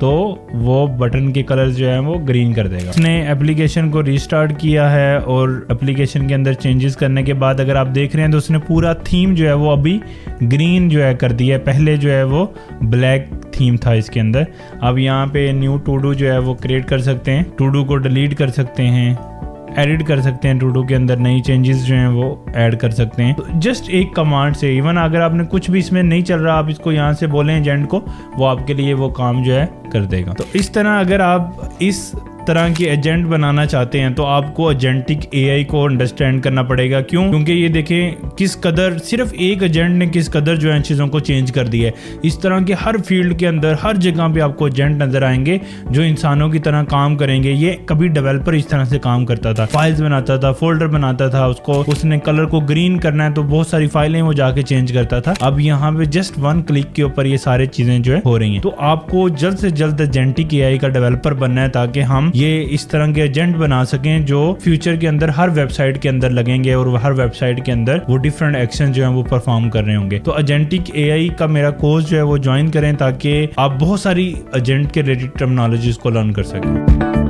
तो वो बटन के कलर जो है वो ग्रीन कर देगा। इसने एप्लीकेशन को रीस्टार्ट किया है और एप्लीकेशन के अंदर चेंजेस करने के बाद अगर आप देख रहे हैं तो उसने पूरा थीम जो है वो अभी ग्रीन जो है कर दिया है। पहले जो है वो ब्लैक थीम था इसके अंदर। अब यहाँ पे न्यू टू डू जो है वो क्रिएट कर सकते हैं, टू डू को डिलीट कर सकते हैं, एडिट कर सकते हैं, टू डू के अंदर नई चेंजेस जो हैं वो ऐड कर सकते हैं। तो जस्ट एक कमांड से, इवन अगर आपने कुछ भी इसमें नहीं चल रहा, आप इसको यहाँ से बोलें एजेंट को, वो आपके लिए वो काम जो है कर देगा। तो इस तरह अगर आप इस तरह के एजेंट बनाना चाहते हैं तो आपको एजेंटिक एआई को अंडरस्टैंड करना पड़ेगा। क्यों? क्योंकि ये देखें किस कदर सिर्फ एक एजेंट ने किस कदर जो है चीज़ों को चेंज कर दिया है। इस तरह के हर फील्ड के अंदर हर जगह पे आपको एजेंट नजर आएंगे जो इंसानों की तरह काम करेंगे। ये कभी डेवलपर इस तरह से काम करता था, फाइल्स बनाता था, फोल्डर बनाता था, उसको उसने कलर को ग्रीन करना है तो बहुत सारी फाइलें वो जाके चेंज करता था। अब यहाँ पे जस्ट वन क्लिक के ऊपर ये सारी चीजें जो है हो रही हैं। तो आपको जल्द से जल्द एजेंटिक एआई का डेवलपर बनना है ताकि हम ये इस तरह के एजेंट बना सकें जो फ्यूचर के अंदर हर वेबसाइट के अंदर लगेंगे और हर वेबसाइट के अंदर वो डिफरेंट एक्शन जो है वो परफॉर्म कर रहे होंगे। तो एजेंटिक एआई का मेरा कोर्स जो है वो ज्वाइन करें ताकि आप बहुत सारी एजेंट के रिलेटेड टर्मिनोलॉजीज को लर्न कर सकें।